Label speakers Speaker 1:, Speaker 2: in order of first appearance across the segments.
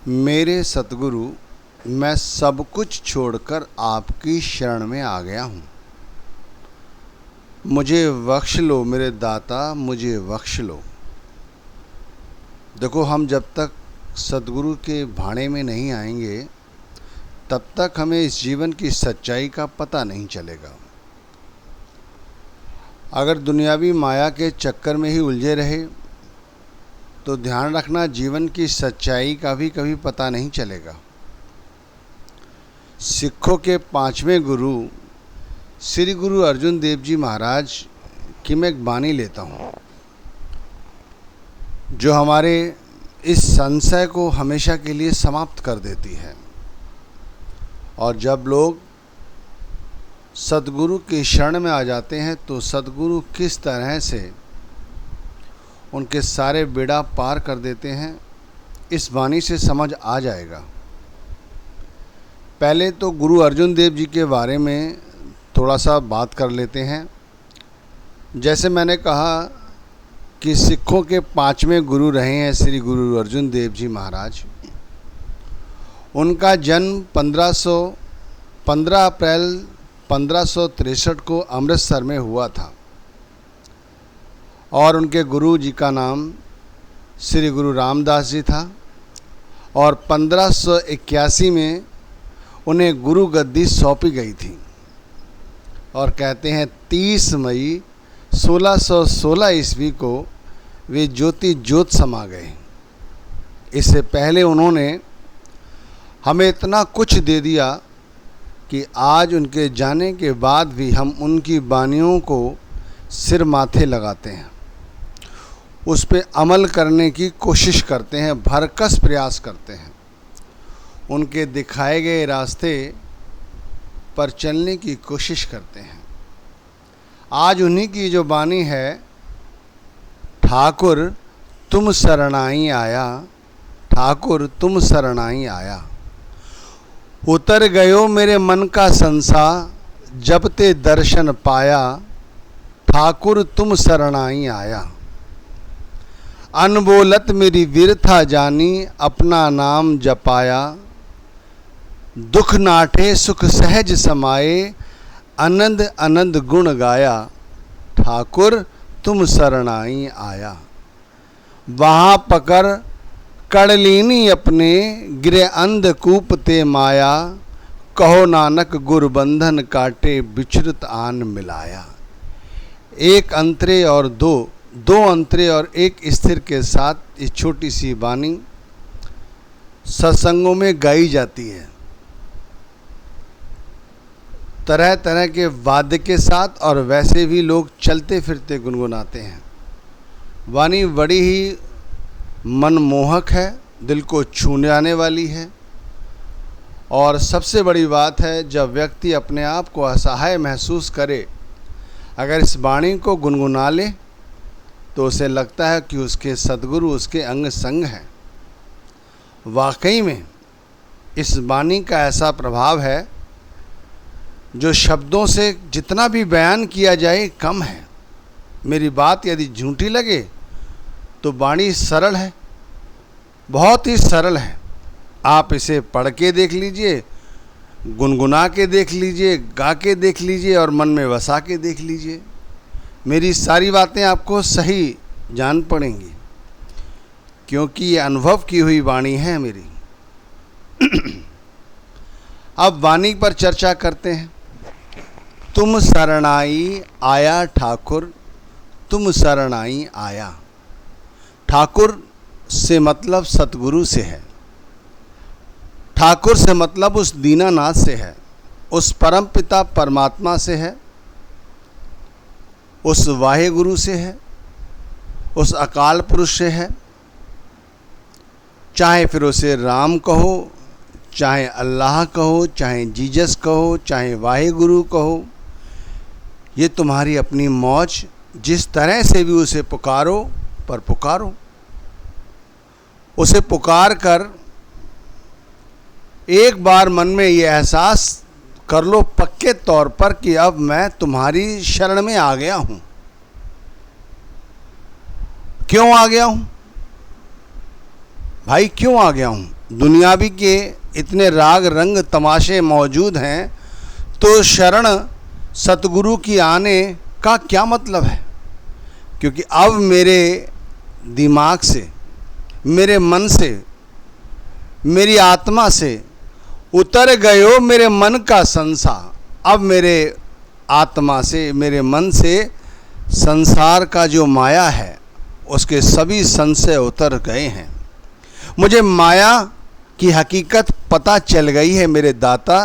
Speaker 1: मेरे सतगुरु, मैं सब कुछ छोड़कर आपकी शरण में आ गया हूँ। मुझे बख्श लो मेरे दाता, मुझे बख्श लो। देखो, हम जब तक सतगुरु के भाड़े में नहीं आएंगे तब तक हमें इस जीवन की सच्चाई का पता नहीं चलेगा। अगर दुनियावी माया के चक्कर में ही उलझे रहे तो ध्यान रखना, जीवन की सच्चाई का भी कभी पता नहीं चलेगा। सिखों के पांचवें गुरु श्री गुरु अर्जुन देव जी महाराज की मैं एक बानी लेता हूँ, जो हमारे इस संशय को हमेशा के लिए समाप्त कर देती है। और जब लोग सतगुरु की शरण में आ जाते हैं तो सतगुरु किस तरह से उनके सारे बेड़ा पार कर देते हैं, इस वाणी से समझ आ जाएगा। पहले तो गुरु अर्जुन देव जी के बारे में थोड़ा सा बात कर लेते हैं। जैसे मैंने कहा कि सिखों के पांचवें गुरु रहे हैं श्री गुरु अर्जुन देव जी महाराज। उनका जन्म 15 अप्रैल 1563 को अमृतसर में हुआ था और उनके गुरु जी का नाम श्री गुरु रामदास जी था। और 1581 में उन्हें गुरु गद्दी सौंपी गई थी और कहते हैं 30 मई 1616 ईस्वी को वे ज्योति ज्योत समा गए। इससे पहले उन्होंने हमें इतना कुछ दे दिया कि आज उनके जाने के बाद भी हम उनकी बानियों को सिर माथे लगाते हैं, उस पे अमल करने की कोशिश करते हैं, भरकस प्रयास करते हैं, उनके दिखाए गए रास्ते पर चलने की कोशिश करते हैं। आज उन्हीं की जो बानी है, ठाकुर तुम शरणाई आया, ठाकुर तुम शरणाई आया। उतर गयो मेरे मन का संसार, जब ते दर्शन पाया, ठाकुर तुम शरणाई आया। अनबोलत मेरी वीरथा जानी, अपना नाम जपाया। दुख नाटे सुख सहज समाए, आनंद आनंद गुण गाया, ठाकुर तुम शरणाई आया। वहाँ पकड़ कड़लीनी अपने, गिरे अंधकूप ते माया। कहो नानक गुर बंधन काटे, विचृत आन मिलाया। एक अंतरे और दो अंतरे और एक स्थिर के साथ इस छोटी सी बानी सत्संगों में गाई जाती है, तरह तरह के वाद्य के साथ, और वैसे भी लोग चलते फिरते गुनगुनाते हैं। वाणी बड़ी ही मनमोहक है, दिल को छूने आने वाली है। और सबसे बड़ी बात है, जब व्यक्ति अपने आप को असहाय महसूस करे, अगर इस वाणी को गुनगुना ले तो उसे लगता है कि उसके सद्गुरु उसके अंग संग हैं। वाकई में इस वाणी का ऐसा प्रभाव है जो शब्दों से जितना भी बयान किया जाए कम है। मेरी बात यदि झूठी लगे तो वाणी सरल है, बहुत ही सरल है। आप इसे पढ़ के देख लीजिए, गुनगुना के देख लीजिए, गा के देख लीजिए और मन में वसा के देख लीजिए। मेरी सारी बातें आपको सही जान पड़ेंगी, क्योंकि ये अनुभव की हुई वाणी है मेरी। अब वाणी पर चर्चा करते हैं। तुम शरणाई आया ठाकुर, तुम शरणाई आया। ठाकुर से मतलब सतगुरु से है। ठाकुर से मतलब उस दीनानाथ से है, उस परम पिता परमात्मा से है, उस वाहे गुरु से है, उस अकाल पुरुष से है। चाहे फिर उसे राम कहो, चाहे अल्लाह कहो, चाहे जीसस कहो, चाहे वाहे गुरु कहो, ये तुम्हारी अपनी मौज। जिस तरह से भी उसे पुकारो, पर पुकारो। उसे पुकार कर एक बार मन में ये एहसास कर लो पक्के तौर पर कि अब मैं तुम्हारी शरण में आ गया हूं। क्यों आ गया हूं भाई, क्यों आ गया हूं? दुनियावी के इतने राग रंग तमाशे मौजूद हैं, तो शरण सतगुरु की आने का क्या मतलब है? क्योंकि अब मेरे दिमाग से, मेरे मन से, मेरी आत्मा से उतर गयो मेरे मन का संसार। अब मेरे आत्मा से, मेरे मन से संसार का जो माया है उसके सभी संशय उतर गए हैं। मुझे माया की हकीकत पता चल गई है मेरे दाता,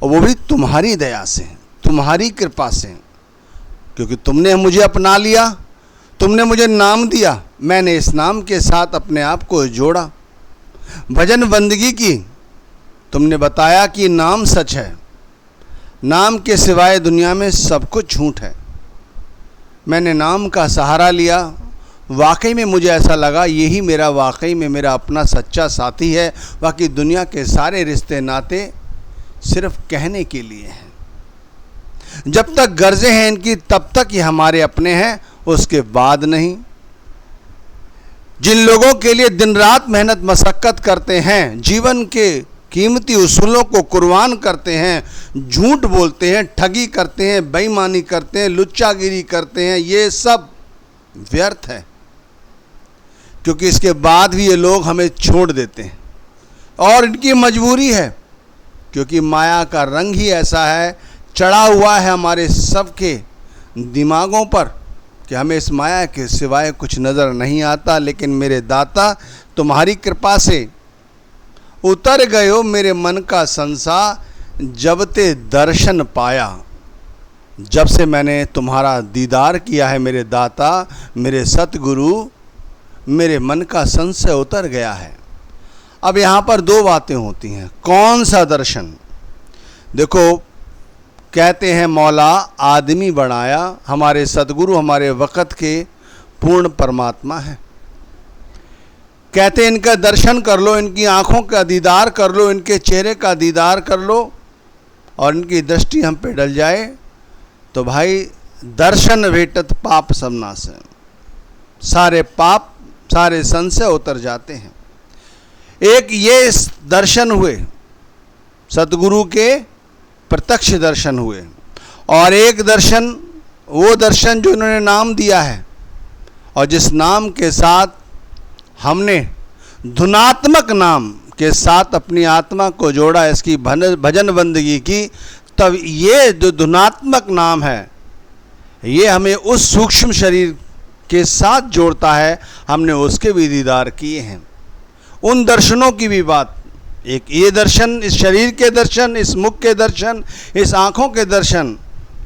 Speaker 1: और वो भी तुम्हारी दया से, तुम्हारी कृपा से। क्योंकि तुमने मुझे अपना लिया, तुमने मुझे नाम दिया, मैंने इस नाम के साथ अपने आप को जोड़ा, भजन बंदगी की। तुमने बताया कि नाम सच है, नाम के सिवाय दुनिया में सब कुछ झूठ है। मैंने नाम का सहारा लिया, वाकई में मुझे ऐसा लगा यही मेरा वाकई में मेरा अपना सच्चा साथी है। बाकी दुनिया के सारे रिश्ते नाते सिर्फ कहने के लिए हैं। जब तक गर्जें हैं इनकी तब तक ये हमारे अपने हैं, उसके बाद नहीं। जिन लोगों के लिए दिन रात मेहनत मशक्कत करते हैं, जीवन के कीमती उसूलों को कुर्बान करते हैं, झूठ बोलते हैं, ठगी करते हैं, बेईमानी करते हैं, लुच्चागिरी करते हैं, ये सब व्यर्थ है। क्योंकि इसके बाद भी ये लोग हमें छोड़ देते हैं, और इनकी मजबूरी है। क्योंकि माया का रंग ही ऐसा है, चढ़ा हुआ है हमारे सबके दिमागों पर, कि हमें इस माया के सिवाय कुछ नज़र नहीं आता। लेकिन मेरे दाता, तुम्हारी कृपा से उतर गयो मेरे मन का संसार, जब ते दर्शन पाया। जब से मैंने तुम्हारा दीदार किया है मेरे दाता, मेरे सतगुरु, मेरे मन का संशय उतर गया है। अब यहाँ पर दो बातें होती हैं। कौन सा दर्शन? देखो, कहते हैं मौला आदमी बनाया, हमारे सतगुरु हमारे वक़्त के पूर्ण परमात्मा हैं। कहते हैं इनका दर्शन कर लो, इनकी आँखों का दीदार कर लो, इनके चेहरे का दीदार कर लो, और इनकी दृष्टि हम पे डल जाए तो भाई दर्शन भेटत पाप सबनाश है। सारे पाप, सारे संशय उतर जाते हैं। एक ये दर्शन हुए, सतगुरु के प्रत्यक्ष दर्शन हुए, और एक दर्शन, वो दर्शन जो इन्होंने नाम दिया है, और जिस नाम के साथ हमने धुनात्मक नाम के साथ अपनी आत्मा को जोड़ा, इसकी भजन बंदगी की, तब ये जो धुनात्मक नाम है ये हमें उस सूक्ष्म शरीर के साथ जोड़ता है। हमने उसके भी दीदार किए हैं। उन दर्शनों की भी बात, एक ये दर्शन, इस शरीर के दर्शन, इस मुख के दर्शन, इस आँखों के दर्शन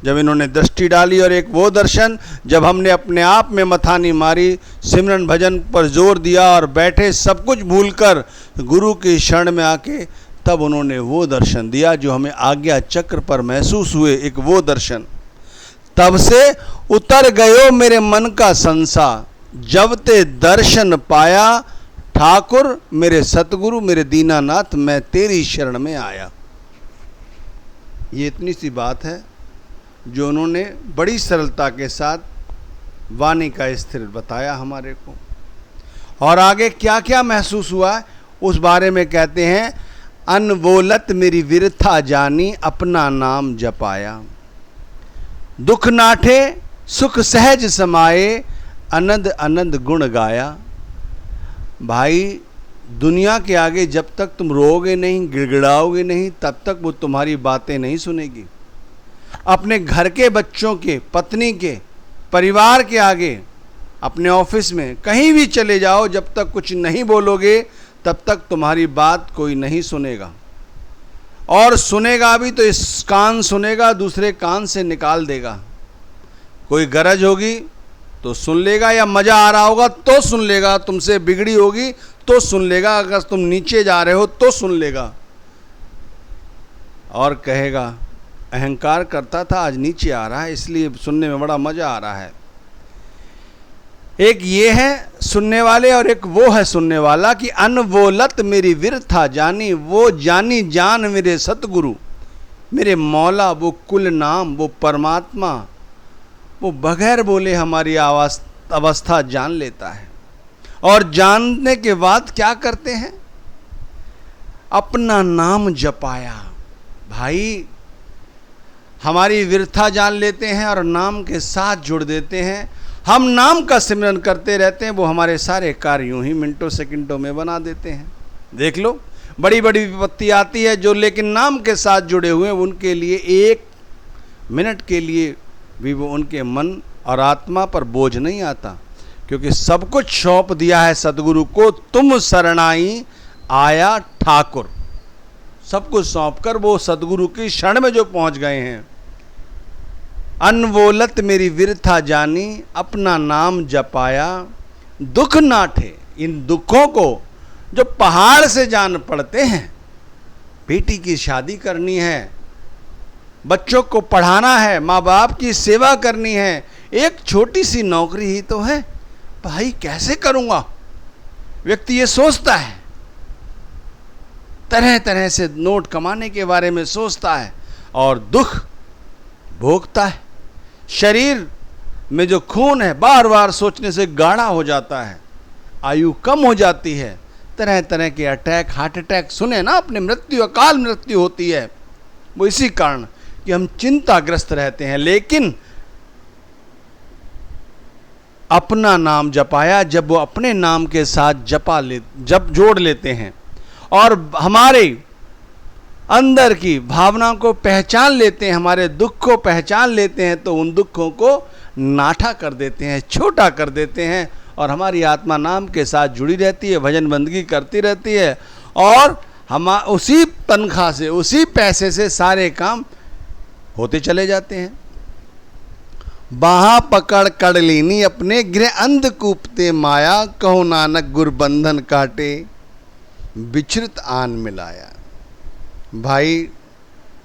Speaker 1: जब इन्होंने दृष्टि डाली, और एक वो दर्शन जब हमने अपने आप में मथानी मारी, सिमरन भजन पर जोर दिया और बैठे सब कुछ भूलकर गुरु की शरण में आके, तब उन्होंने वो दर्शन दिया जो हमें आज्ञा चक्र पर महसूस हुए। एक वो दर्शन, तब से उतर गयो मेरे मन का संसार, जब ते दर्शन पाया ठाकुर मेरे सतगुरु मेरे दीनानाथ, मैं तेरी शरण में आया। ये इतनी सी बात है जो उन्होंने बड़ी सरलता के साथ वाणी का स्थिर बताया हमारे को। और आगे क्या क्या महसूस हुआ उस बारे में कहते हैं, अनबोलत मेरी विरथा जानी, अपना नाम जपाया, दुख नाठे सुख सहज समाए, अनंद अनंद गुण गाया। भाई दुनिया के आगे जब तक तुम रोओगे नहीं, गिड़गिड़ाओगे नहीं, तब तक वो तुम्हारी बातें नहीं सुनेगी। अपने घर के बच्चों के, पत्नी के, परिवार के आगे, अपने ऑफिस में कहीं भी चले जाओ, जब तक कुछ नहीं बोलोगे तब तक तुम्हारी बात कोई नहीं सुनेगा। और सुनेगा भी तो इस कान सुनेगा, दूसरे कान से निकाल देगा। कोई गरज होगी तो सुन लेगा, या मज़ा आ रहा होगा तो सुन लेगा, तुमसे बिगड़ी होगी तो सुन लेगा, अगर तुम नीचे जा रहे हो तो सुन लेगा, और कहेगा अहंकार करता था आज नीचे आ रहा है, इसलिए सुनने में बड़ा मज़ा आ रहा है। एक ये है सुनने वाले, और एक वो है सुनने वाला कि अनबोलत मेरी विरथा जानी, वो जानी जान मेरे सतगुरु मेरे मौला, वो कुल नाम, वो परमात्मा, वो बगैर बोले हमारी अवस्था जान लेता है। और जानने के बाद क्या करते हैं? अपना नाम जपाया। भाई हमारी विरथा जान लेते हैं और नाम के साथ जुड़ देते हैं। हम नाम का सिमरन करते रहते हैं, वो हमारे सारे कार्य यूं ही मिनटों सेकंडों में बना देते हैं। देख लो, बड़ी बड़ी विपत्ति आती है, जो लेकिन नाम के साथ जुड़े हुए हैं उनके लिए एक मिनट के लिए भी वो उनके मन और आत्मा पर बोझ नहीं आता, क्योंकि सब कुछ सौंप दिया है सदगुरु को। तुम शरणाई आया ठाकुर, सब कुछ सौंप कर वो सदगुरु की शरण में जो पहुंच गए हैं। अनवोलत मेरी विरथा जानी, अपना नाम जपाया, दुख नाठे। इन दुखों को जो पहाड़ से जान पड़ते हैं, बेटी की शादी करनी है, बच्चों को पढ़ाना है, माँ बाप की सेवा करनी है, एक छोटी सी नौकरी ही तो है, भाई कैसे करूँगा, व्यक्ति ये सोचता है। तरह तरह से नोट कमाने के बारे में सोचता है और दुख भोगता है। शरीर में जो खून है बार बार सोचने से गाढ़ा हो जाता है, आयु कम हो जाती है, तरह तरह के अटैक, हार्ट अटैक सुने ना, अपने मृत्यु, अकाल मृत्यु होती है। वो इसी कारण कि हम चिंताग्रस्त रहते हैं। लेकिन अपना नाम जपाया, जब वो अपने नाम के साथ जब जोड़ लेते हैं और हमारे अंदर की भावना को पहचान लेते हैं, हमारे दुख को पहचान लेते हैं, तो उन दुखों को नाठा कर देते हैं, छोटा कर देते हैं, और हमारी आत्मा नाम के साथ जुड़ी रहती है, भजन बंदगी करती रहती है, और हम उसी तनख्वाह से, उसी पैसे से सारे काम होते चले जाते हैं। बाहा पकड़ कड़ लीनी अपने, गृह अंध कूपते माया, कहो नानक गुर बंधन काटे, विचृत आन मिलाया। भाई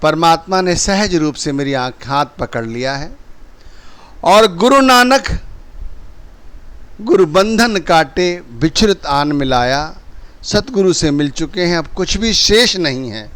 Speaker 1: परमात्मा ने सहज रूप से मेरी हाथ पकड़ लिया है, और गुरु नानक गुरु बंधन काटे, विचृत आन मिलाया। सतगुरु से मिल चुके हैं, अब कुछ भी शेष नहीं है।